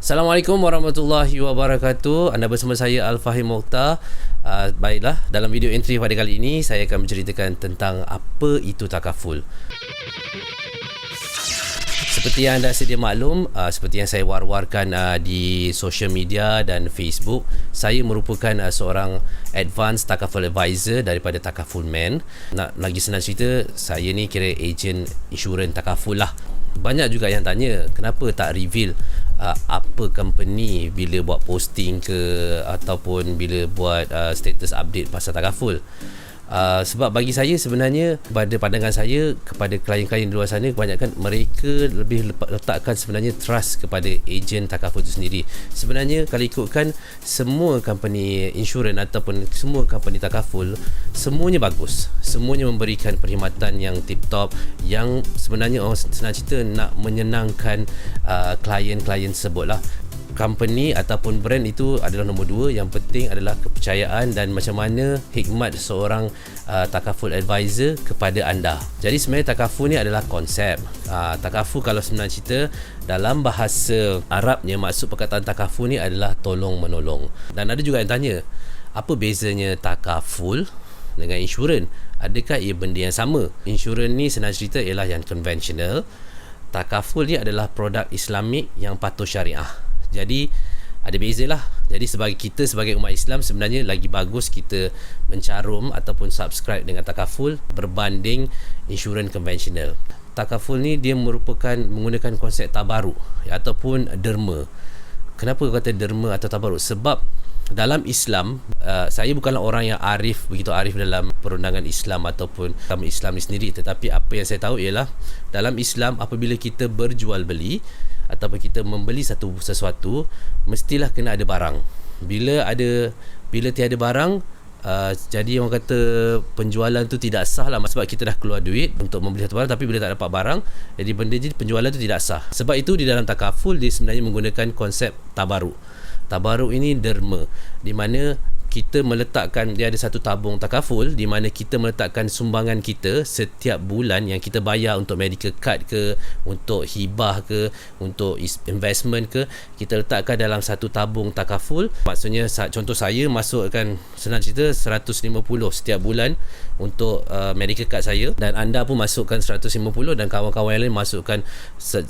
Assalamualaikum warahmatullahi wabarakatuh. Anda bersama saya Al-Fahim Mokhtar. Baiklah, dalam video entry pada kali ini saya akan menceritakan tentang apa itu takaful. Seperti yang anda sedia maklum, seperti yang saya war-warkan di social media dan Facebook, saya merupakan seorang advanced takaful advisor daripada Takaful Man. Nak lagi senang cerita, saya ni kira ejen insurans takaful lah. Banyak juga yang tanya, kenapa tak reveal apa company bila buat posting ke ataupun bila buat status update pasal takaful. Sebab bagi saya sebenarnya, pada pandangan saya kepada klien-klien di luar sana, kebanyakan mereka lebih letakkan sebenarnya trust kepada ejen takaful itu sendiri. Sebenarnya kalau ikutkan semua company insurans ataupun semua company takaful, semuanya bagus, semuanya memberikan perkhidmatan yang tip-top, yang sebenarnya orang senang cerita nak menyenangkan klien-klien tersebut lah. Company ataupun brand itu adalah nombor dua. Yang penting adalah kepercayaan dan macam mana hikmat seorang takaful advisor kepada anda. Jadi sebenarnya takaful ni adalah konsep. Takaful kalau sebenarnya cerita dalam bahasa Arabnya, maksud perkataan takaful ni adalah tolong menolong. Dan ada juga yang tanya, apa bezanya takaful dengan insurans? Adakah ia benda yang sama? Insurans ni senang cerita ialah yang konvensional. Takaful ni adalah produk Islamik yang patuh syariah. Jadi ada beza lah. Jadi sebagai umat Islam, sebenarnya lagi bagus kita mencarum ataupun subscribe dengan takaful berbanding insurans konvensional. Takaful ni dia merupakan menggunakan konsep tabaruk ataupun derma. Kenapa kata derma atau tabaruk? Sebab dalam Islam, saya bukanlah orang yang begitu arif dalam perundangan Islam ataupun agama Islam ni sendiri, tetapi apa yang saya tahu ialah dalam Islam, apabila kita berjual beli ataupun kita membeli sesuatu, mestilah kena ada barang. Bila tiada barang, jadi orang kata penjualan tu tidak sah lah, sebab kita dah keluar duit untuk membeli satu barang, tapi bila tak dapat barang, jadi penjualan tu tidak sah. Sebab itu di dalam takaful dia sebenarnya menggunakan konsep tabaruk. Tabaruk ini derma, di mana kita meletakkan, dia ada satu tabung takaful di mana kita meletakkan sumbangan kita setiap bulan yang kita bayar untuk medical card ke, untuk hibah ke, untuk investment ke, kita letakkan dalam satu tabung takaful. Maksudnya contoh saya masukkan, senang cerita, 150 setiap bulan untuk medical card saya, dan anda pun masukkan 150 dan kawan-kawan yang lain masukkan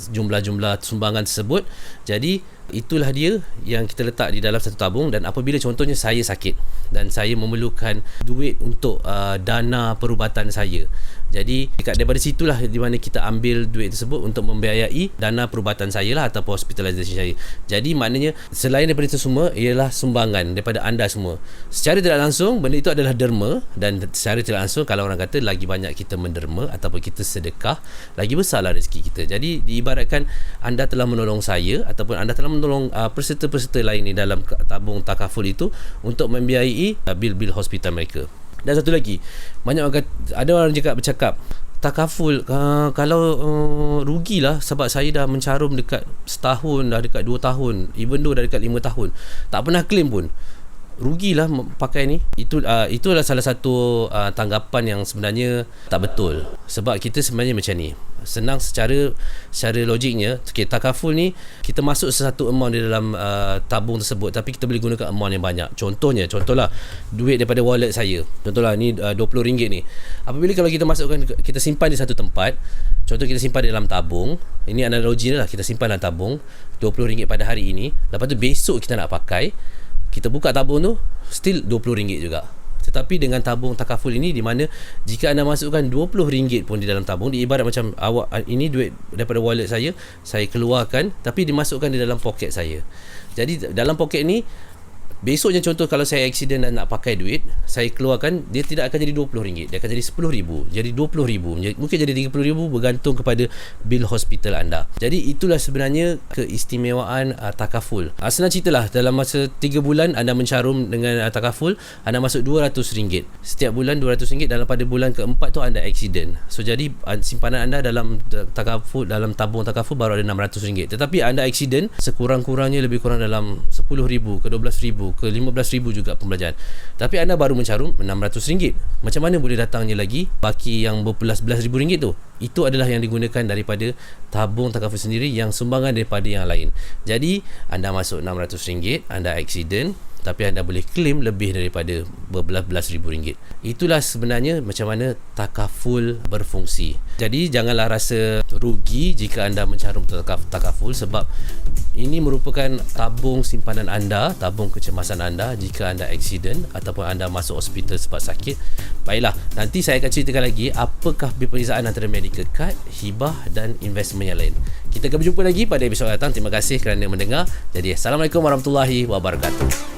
jumlah-jumlah sumbangan tersebut. Jadi itulah dia yang kita letak di dalam satu tabung. Dan apabila contohnya saya sakit dan saya memerlukan duit untuk dana perubatan saya, jadi daripada situlah di mana kita ambil duit tersebut untuk membiayai dana perubatan saya lah ataupun hospitalisation saya. Jadi maknanya selain daripada itu semua ialah sumbangan daripada anda semua. Secara tidak langsung benda itu adalah derma, dan secara tidak langsung kalau orang kata lagi banyak kita menderma ataupun kita sedekah, lagi besarlah rezeki kita. Jadi diibaratkan anda telah menolong saya ataupun anda telah menolong peserta-peserta lain ni dalam tabung takaful itu untuk membiayai bil-bil hospital mereka. Dan satu lagi, ada orang bercakap takaful kalau rugilah, sebab saya dah mencarum dekat setahun, dah dekat 2 tahun, even though dah dekat 5 tahun, tak pernah claim pun. Rugilah pakai ni. Itulah salah satu tanggapan yang sebenarnya tak betul. Sebab kita sebenarnya macam ni, senang secara logiknya, takaful ni kita masuk sesuatu amount di dalam tabung tersebut, tapi kita boleh gunakan amount yang banyak. Contohlah duit daripada wallet saya, contohlah ni RM20 ni. Apabila kalau kita masukkan, kita simpan di satu tempat, contoh kita simpan di dalam tabung, ini analogi lah, kita simpan dalam tabung RM20 pada hari ini, lepas tu besok kita nak pakai, kita buka tabung tu still RM20 juga. Tetapi dengan tabung takaful ini, di mana jika anda masukkan RM20 pun di dalam tabung, diibarat macam ini duit daripada wallet saya keluarkan, tapi dimasukkan di dalam poket saya. Jadi dalam poket ni, besoknya contoh kalau saya accident dan nak pakai duit, saya keluarkan, dia tidak akan jadi RM20, dia akan jadi RM10,000, jadi RM20,000, mungkin jadi RM30,000, bergantung kepada bil hospital anda. Jadi itulah sebenarnya keistimewaan takaful. Senang ceritalah, dalam masa 3 bulan anda mencarum dengan takaful, anda masuk RM200 setiap bulan, RM200, dalam pada bulan keempat tu anda accident. So jadi simpanan anda dalam takaful, dalam tabung takaful baru ada RM600. Tetapi anda accident, sekurang-kurangnya lebih kurang dalam RM10,000 ke RM12,000 ke RM15,000 juga pembelanjaan. Tapi anda baru mencarum RM600. Macam mana boleh datangnya lagi baki yang berbelas-belas ribu ringgit tu? Itu adalah yang digunakan daripada tabung takaful sendiri yang sumbangan daripada yang lain. Jadi anda masuk RM600, anda accident, tapi anda boleh claim lebih daripada berbelas-belas ribu ringgit. Itulah sebenarnya macam mana takaful berfungsi. Jadi janganlah rasa rugi jika anda mencarum takaful, sebab ini merupakan tabung simpanan anda, tabung kecemasan anda jika anda accident ataupun anda masuk hospital sebab sakit. Baiklah, nanti saya akan ceritakan lagi apakah perbezaan antara medical card, hibah dan investment yang lain. Kita akan berjumpa lagi pada episod datang. Terima kasih kerana mendengar. Jadi assalamualaikum warahmatullahi wabarakatuh.